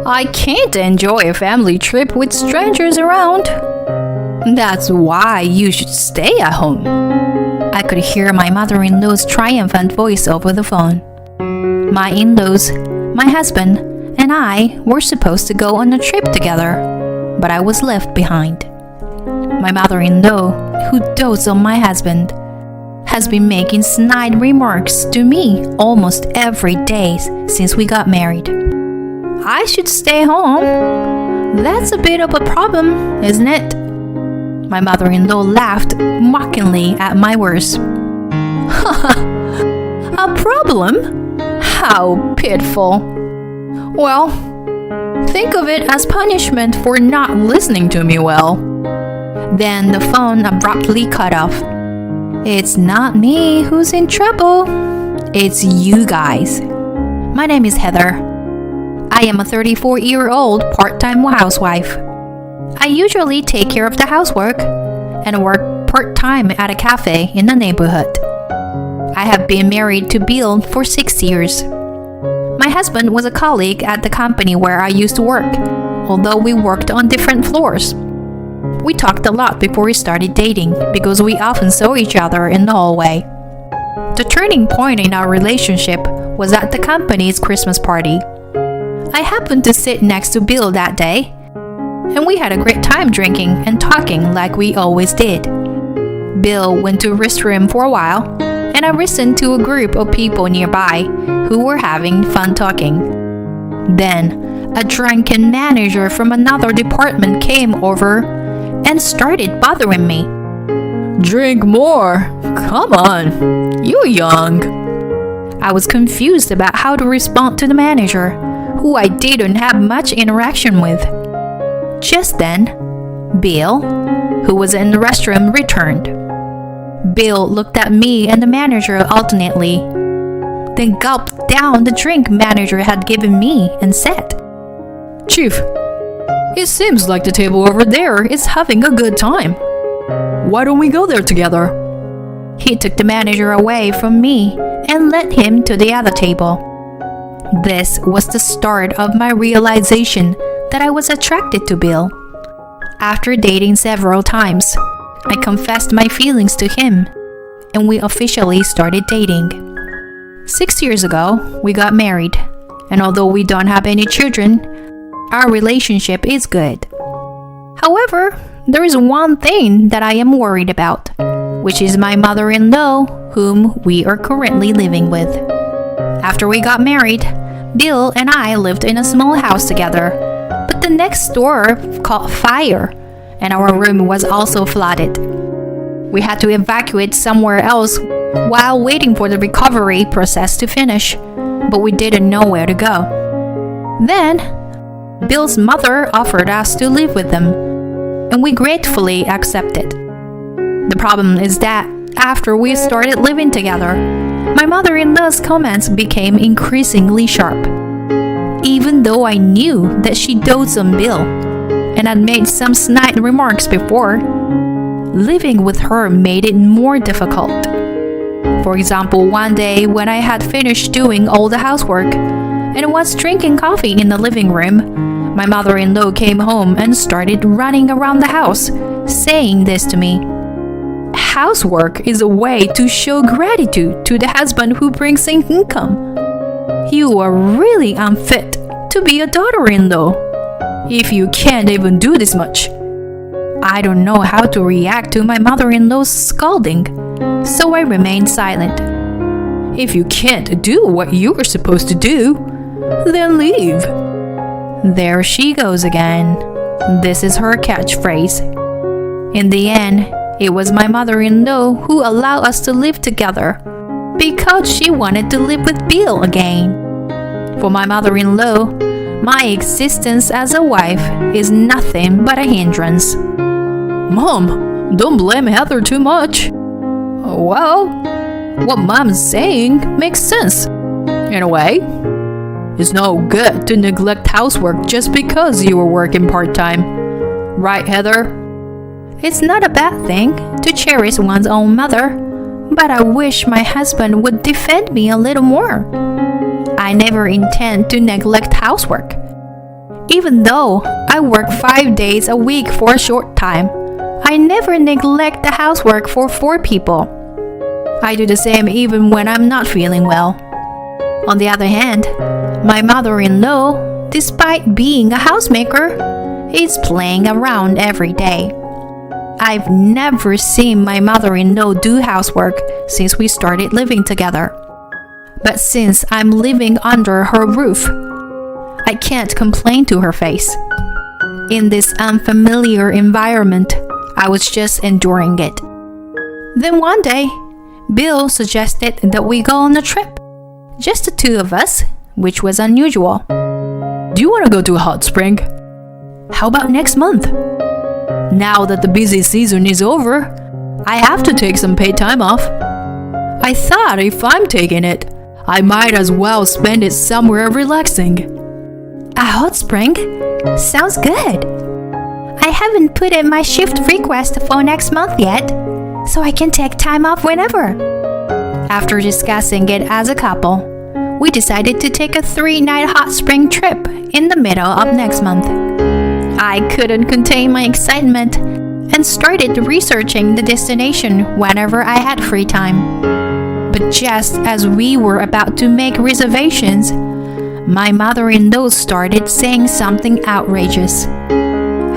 I can't enjoy a family trip with strangers around. That's why you should stay at home. I could hear my mother-in-law's triumphant voice over the phone. My in-laws, my husband, and I were supposed to go on a trip together, but I was left behind. My mother-in-law, who dotes on my husband, has been making snide remarks to me almost every day since we got married. I should stay home. That's a bit of a problem, isn't it? My mother-in-law laughed mockingly at my words. A problem? How pitiful. Well, think of it as punishment for not listening to me well. Then the phone abruptly cut off. It's not me who's in trouble. It's you guys. My name is Heather. I am a 34-year-old part-time housewife. I usually take care of the housework and work part-time at a cafe in the neighborhood. I have been married to Bill for 6 years. My husband was a colleague at the company where I used to work, although we worked on different floors. We talked a lot before we started dating because we often saw each other in the hallway. The turning point in our relationship was at the company's Christmas party. I happened to sit next to Bill that day, and we had a great time drinking and talking like we always did. Bill went to the restroom for a while, and I listened to a group of people nearby who were having fun talking. Then, a drunken manager from another department came over and started bothering me. Drink more. Come on. You're young. I was confused about how to respond to the manager, who I didn't have much interaction with. Just then, Bill, who was in the restroom, returned. Bill looked at me and the manager alternately, then gulped down the drink manager had given me and said, Chief, it seems like the table over there is having a good time. Why don't we go there together? He took the manager away from me and led him to the other table. This was the start of my realization that I was attracted to Bill. After dating several times, I confessed my feelings to him, and we officially started dating. 6 years ago, we got married, and although we don't have any children, our relationship is good. However, there is one thing that I am worried about, which is my mother-in-law, whom we are currently living with. After we got married, Bill and I lived in a small house together, but the next door caught fire, and our room was also flooded. We had to evacuate somewhere else while waiting for the recovery process to finish, but we didn't know where to go. Then, Bill's mother offered us to live with them, and we gratefully accepted. The problem is that after we started living together, my mother-in-law's comments became increasingly sharp. Even though I knew that she dotes on Bill and had made some snide remarks before, living with her made it more difficult. For example, one day when I had finished doing all the housework and was drinking coffee in the living room, my mother-in-law came home and started running around the house, saying this to me. Housework is a way to show gratitude to the husband who brings in income. You are really unfit to be a daughter-in-law if you can't even do this much. I don't know how to react to my mother-in-law's scolding, so I remained silent. If you can't do what you're supposed to do, then leave. There she goes again. This is her catchphrase. In the end, it was my mother-in-law who allowed us to live together because she wanted to live with Bill again. For my mother-in-law, my existence as a wife is nothing but a hindrance. Mom, don't blame Heather too much. Well, what Mom's saying makes sense. In a way, it's no good to neglect housework just because you were working part-time. Right, Heather? It's not a bad thing to cherish one's own mother, but I wish my husband would defend me a little more. I never intend to neglect housework. Even though I work 5 days a week for a short time, I never neglect the housework for 4 people. I do the same even when I'm not feeling well. On the other hand, my mother-in-law, despite being a housemaker, is playing around every day. I've never seen my mother-in-law do housework since we started living together. But since I'm living under her roof, I can't complain to her face. In this unfamiliar environment, I was just enduring it. Then one day, Bill suggested that we go on a trip. Just the 2 of us, which was unusual. Do you want to go to a hot spring? How about next month? Now that the busy season is over, I have to take some paid time off. I thought if I'm taking it, I might as well spend it somewhere relaxing. A hot spring? Sounds good. I haven't put in my shift request for next month yet, so I can take time off whenever. After discussing it as a couple, we decided to take a 3-night hot spring trip in the middle of next month. I couldn't contain my excitement and started researching the destination whenever I had free time. But just as we were about to make reservations, my mother-in-law started saying something outrageous.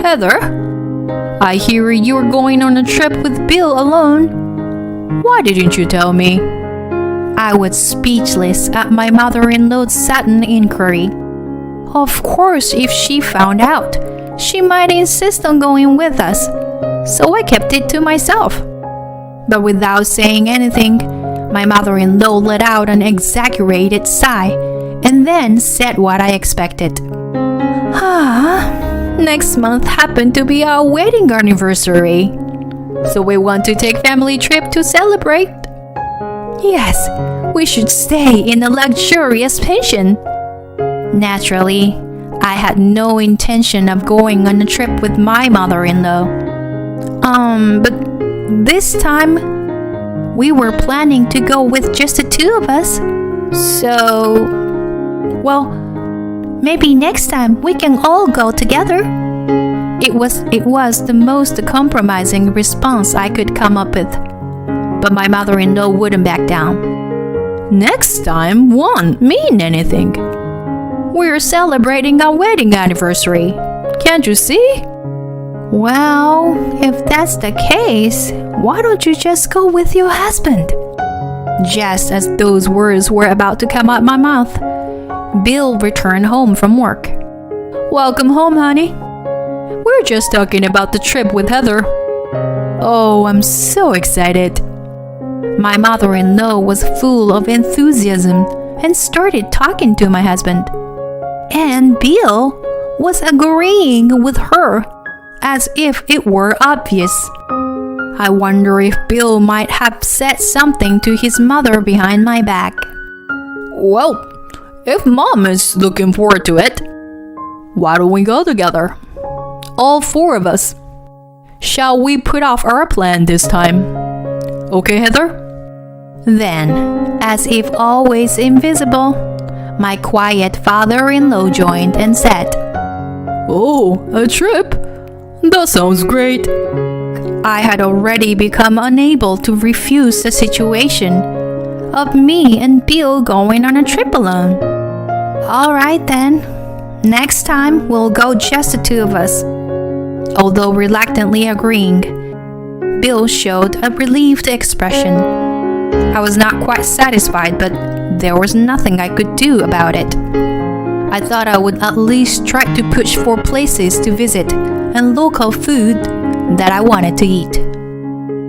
Heather, I hear you're going on a trip with Bill alone. Why didn't you tell me? I was speechless at my mother-in-law's sudden inquiry. Of course, if she found out, she might insist on going with us, so I kept it to myself. But without saying anything, my mother-in-law let out an exaggerated sigh and then said what I expected. Next month happened to be our wedding anniversary, so we want to take family trip to celebrate. Yes, we should stay in a luxurious pension. Naturally, I had no intention of going on a trip with my mother-in-law. But this time, we were planning to go with just the 2 of us. So, well, maybe next time we can all go together. It was the most compromising response I could come up with. But my mother-in-law wouldn't back down. Next time won't mean anything. We're celebrating our wedding anniversary. Can't you see? Well, if that's the case, why don't you just go with your husband? Just as those words were about to come out my mouth, Bill returned home from work. Welcome home, honey. We're just talking about the trip with Heather. Oh, I'm so excited. My mother-in-law was full of enthusiasm and started talking to my husband. And Bill was agreeing with her as if it were obvious. I wonder if Bill might have said something to his mother behind my back. Well, if Mom is looking forward to it, why don't we go together? All 4 of us. Shall we put off our plan this time? Okay, Heather? Then, as if always invisible, my quiet father-in-law joined and said, Oh, a trip? That sounds great. I had already become unable to refuse the situation of me and Bill going on a trip alone. All right then, next time we'll go just the 2 of us. Although reluctantly agreeing, Bill showed a relieved expression. I was not quite satisfied, but there was nothing I could do about it. I thought I would at least try to push for places to visit and local food that I wanted to eat.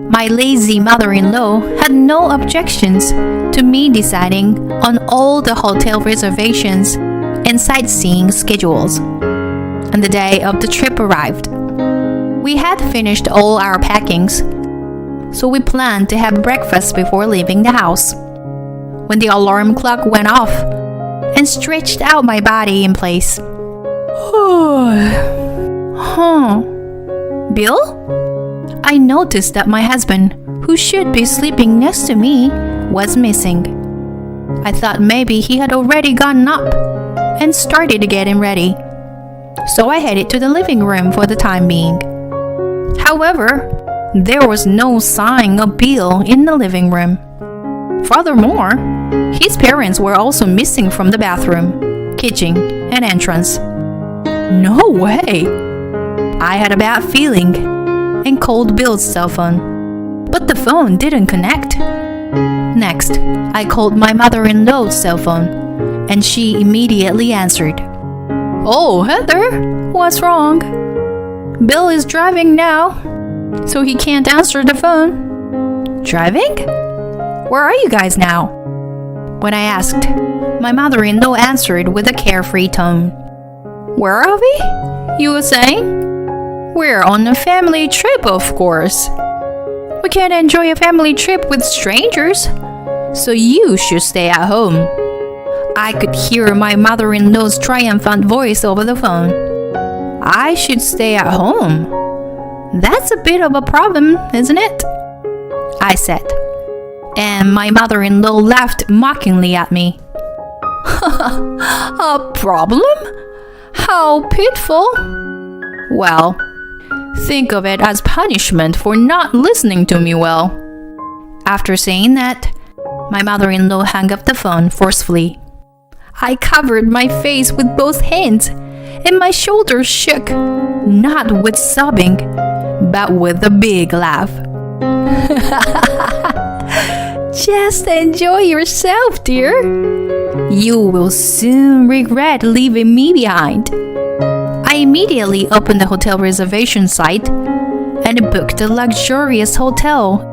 My lazy mother-in-law had no objections to me deciding on all the hotel reservations and sightseeing schedules. And the day of the trip arrived. We had finished all our packings, so we planned to have breakfast before leaving the house. When the alarm clock went off and stretched out my body in place. Bill? I noticed that my husband, who should be sleeping next to me, was missing. I thought maybe he had already gotten up and started getting ready. so I headed to the living room for the time being. However, there was no sign of Bill in the living room. Furthermore, his parents were also missing from the bathroom, kitchen, and entrance. No way! I had a bad feeling and called Bill's cell phone, but the phone didn't connect. Next, I called my mother-in-law's cell phone, and she immediately answered. Oh, Heather, what's wrong? Bill is driving now, so he can't answer the phone. Driving? Where are you guys now? When I asked, my mother-in-law answered with a carefree tone. Where are we? You were saying? We're on a family trip, of course. We can't enjoy a family trip with strangers, so you should stay at home. I could hear my mother-in-law's triumphant voice over the phone. I should stay at home? That's a bit of a problem, isn't it? I said, and my mother-in-law laughed mockingly at me. A problem? How pitiful! Well, think of it as punishment for not listening to me well. After saying that, my mother-in-law hung up the phone forcefully. I covered my face with both hands, and my shoulders shook, not with sobbing, but with a big laugh. Just enjoy yourself, dear. You will soon regret leaving me behind. I immediately opened the hotel reservation site and booked a luxurious hotel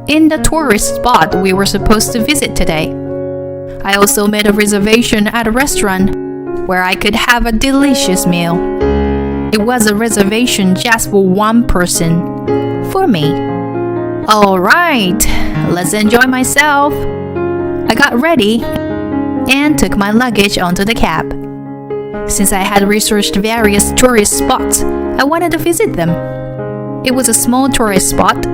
in the tourist spot we were supposed to visit today. I also made a reservation at a restaurant where I could have a delicious meal. It was a reservation just for one person, for me. All right, let's enjoy myself. I got ready and took my luggage onto the cab. Since I had researched various tourist spots, I wanted to visit them. It was a small tourist spot,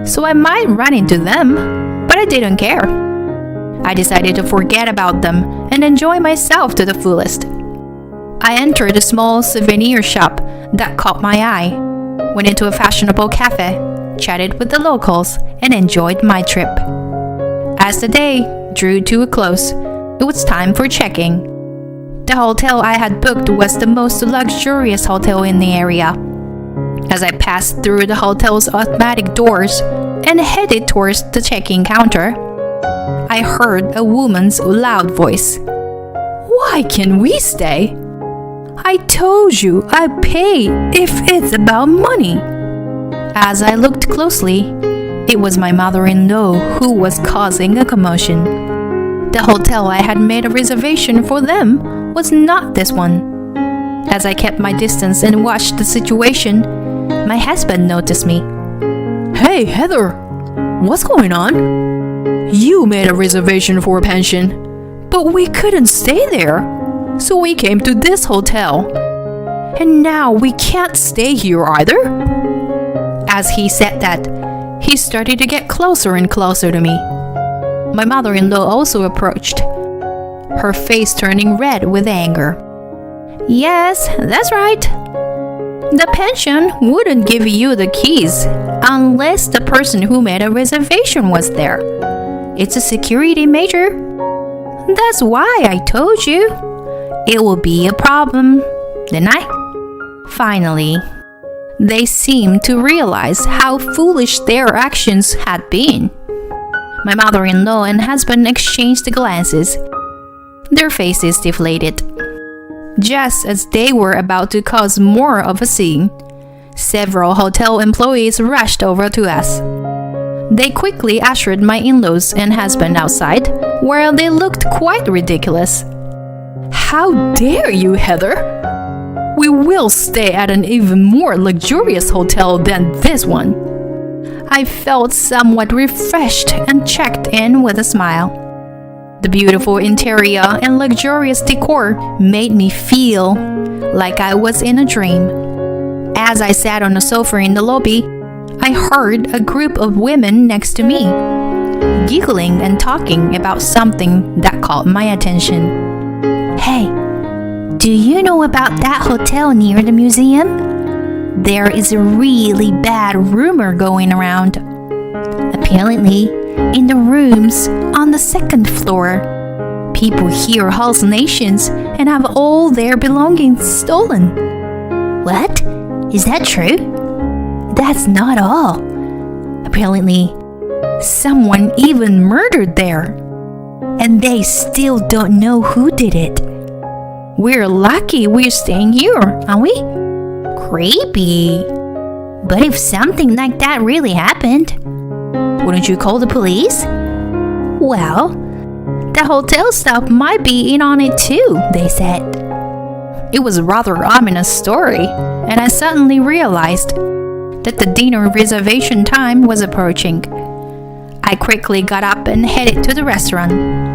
so I might run into them, but I didn't care. I decided to forget about them and enjoy myself to the fullest. I entered a small souvenir shop that caught my eye, went into a fashionable cafe, chatted with the locals, and enjoyed my trip. As the day drew to a close, it was time for check-in. The hotel I had booked was the most luxurious hotel in the area. As I passed through the hotel's automatic doors and headed towards the check-in counter, I heard a woman's loud voice. Why can't we stay? I told you I pay if it's about money. As I looked closely, it was my mother-in-law who was causing a commotion. The hotel I had made a reservation for them was not this one. As I kept my distance and watched the situation, my husband noticed me. Hey, Heather, what's going on? You made a reservation for a pension, but we couldn't stay there, so we came to this hotel. And now we can't stay here either. As he said that, he started to get closer and closer to me. My mother-in-law also approached, her face turning red with anger. Yes, that's right. The pension wouldn't give you the keys unless the person who made a reservation was there. It's a security measure. That's why I told you. It will be a problem, didn't I? Finally, they seemed to realize how foolish their actions had been. My mother-in-law and husband exchanged glances. Their faces deflated. Just as they were about to cause more of a scene, several hotel employees rushed over to us. They quickly ushered my in-laws and husband outside, where they looked quite ridiculous. How dare you, Heather? We will stay at an even more luxurious hotel than this one. I felt somewhat refreshed and checked in with a smile. The beautiful interior and luxurious decor made me feel like I was in a dream. As I sat on a sofa in the lobby, I heard a group of women next to me, giggling and talking about something that caught my attention. Hey, Do you know about that hotel near the museum? There is a really bad rumor going around. Apparently, in the rooms on the second floor, people hear hallucinations and have all their belongings stolen. What? Is that true? That's not all. Apparently, someone even murdered there. And they still don't know who did it. We're lucky we're staying here, aren't we? Creepy. But if something like that really happened, wouldn't you call the police? Well, the hotel staff might be in on it too, they said. It was a rather ominous story, and I suddenly realized that the dinner reservation time was approaching. I quickly got up and headed to the restaurant.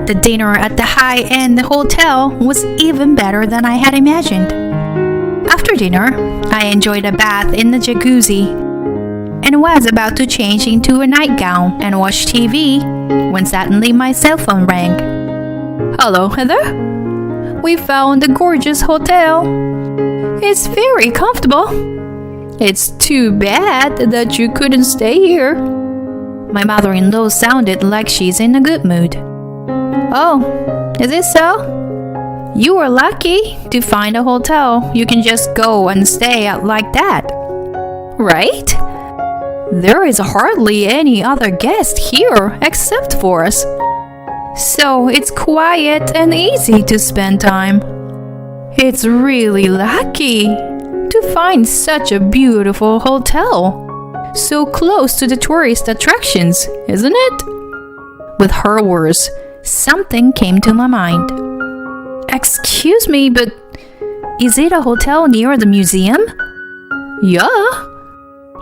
The dinner at the high-end hotel was even better than I had imagined. After dinner, I enjoyed a bath in the jacuzzi and was about to change into a nightgown and watch TV when suddenly my cell phone rang. Hello, Heather. We found a gorgeous hotel. It's very comfortable. It's too bad that you couldn't stay here. My mother-in-law sounded like she's in a good mood. Oh, is it so? You were lucky to find a hotel you can just go and stay at like that, right? There is hardly any other guest here except for us. So it's quiet and easy to spend time. It's really lucky to find such a beautiful hotel, so close to the tourist attractions, isn't it? With her words, something came to my mind. Excuse me, but is it a hotel near the museum? Yeah.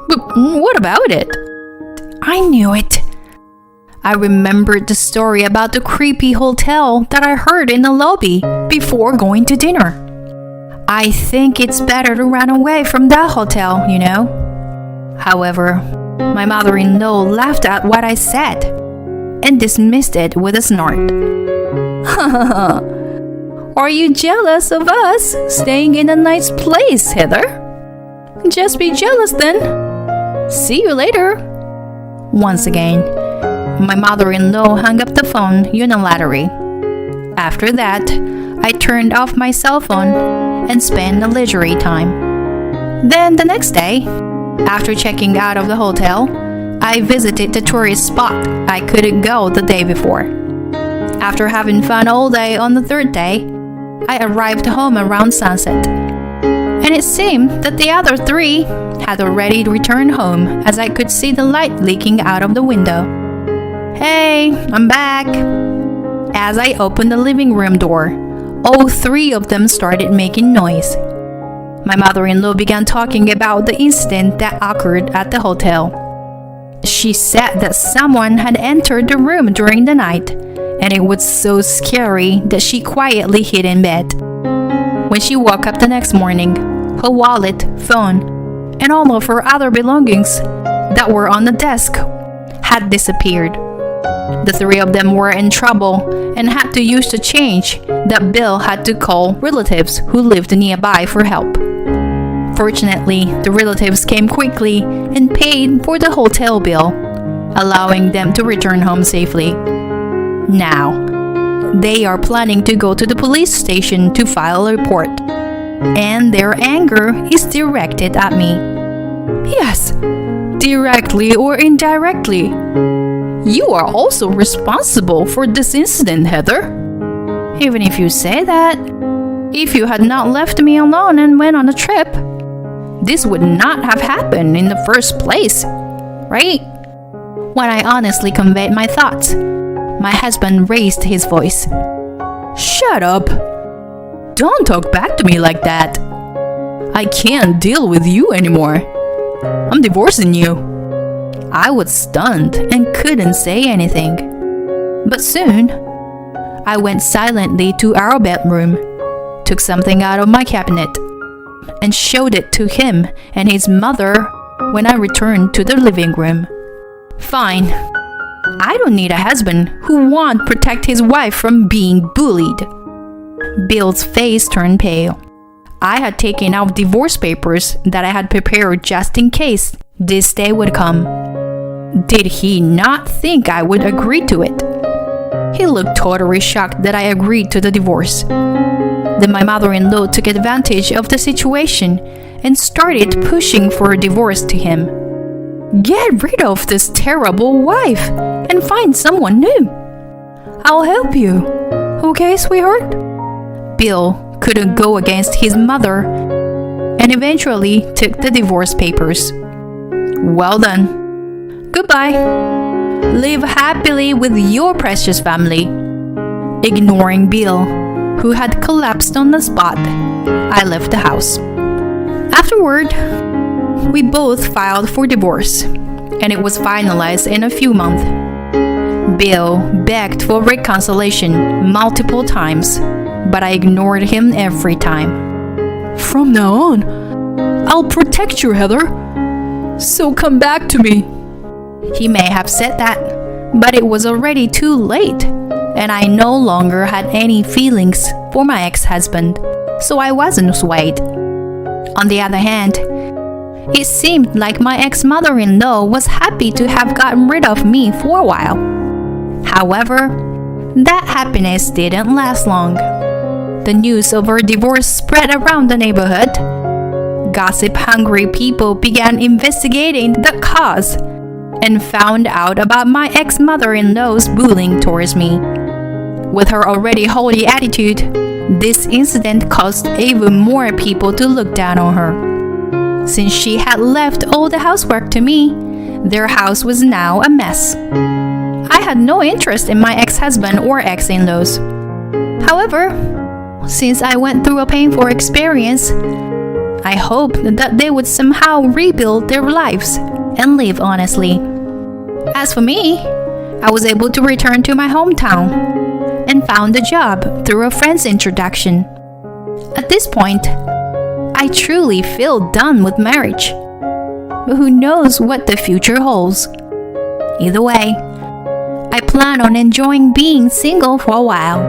But what about it? I knew it. I remembered the story about the creepy hotel that I heard in the lobby before going to dinner. I think it's better to run away from that hotel, you know. However, my mother-in-law laughed at what I said and dismissed it with a snort. Are you jealous of us staying in a nice place, Heather? Just be jealous then. See you later. Once again, my mother-in-law hung up the phone unilaterally. After that, I turned off my cell phone and spent a leisurely time. Then the next day, after checking out of the hotel, I visited the tourist spot I couldn't go the day before. After having fun all day on the third day, I arrived home around sunset. And it seemed that the other three had already returned home as I could see the light leaking out of the window. Hey, I'm back. As I opened the living room door, all three of them started making noise. My mother-in-law began talking about the incident that occurred at the hotel. She said that someone had entered the room during the night, and it was so scary that she quietly hid in bed. When she woke up the next morning, her wallet, phone, and all of her other belongings that were on the desk had disappeared. The three of them were in trouble and had to use the change that Bill had to call relatives who lived nearby for help. Fortunately, the relatives came quickly and paid for the hotel bill, allowing them to return home safely. Now, they are planning to go to the police station to file a report, and their anger is directed at me. Yes, directly or indirectly. You are also responsible for this incident, Heather. Even if you say that, if you had not left me alone and went on a trip, this would not have happened in the first place, right? When I honestly conveyed my thoughts, my husband raised his voice. Shut up. Don't talk back to me like that. I can't deal with you anymore. I'm divorcing you. I was stunned and couldn't say anything. But soon, I went silently to our bedroom, took something out of my cabinet, and showed it to him and his mother when I returned to the living room. Fine. I don't need a husband who won't protect his wife from being bullied. Bill's face turned pale. I had taken out divorce papers that I had prepared just in case this day would come. Did he not think I would agree to it? He looked totally shocked that I agreed to the divorce. Then my mother-in-law took advantage of the situation and started pushing for a divorce to him. Get rid of this terrible wife and find someone new. I'll help you. Okay, sweetheart? Bill couldn't go against his mother and eventually took the divorce papers. Well done. Goodbye. Live happily with your precious family. Ignoring Bill, who had collapsed on the spot, I left the house. Afterward, we both filed for divorce, and it was finalized in a few months. Bill begged for reconciliation multiple times, but I ignored him every time. From now on, I'll protect you, Heather. So come back to me. He may have said that, but it was already too late, and I no longer had any feelings for my ex-husband, so I wasn't swayed. On the other hand, it seemed like my ex-mother-in-law was happy to have gotten rid of me for a while. However, that happiness didn't last long. The news of our divorce spread around the neighborhood. Gossip-hungry people began investigating the cause and found out about my ex-mother-in-law's bullying towards me. With her already haughty attitude, this incident caused even more people to look down on her. Since she had left all the housework to me, their house was now a mess. I had no interest in my ex-husband or ex-in-laws. However, since I went through a painful experience, I hoped that they would somehow rebuild their lives and live honestly. As for me, I was able to return to my hometown and found a job through a friend's introduction. At this point, I truly feel done with marriage. But who knows what the future holds? Either way, I plan on enjoying being single for a while.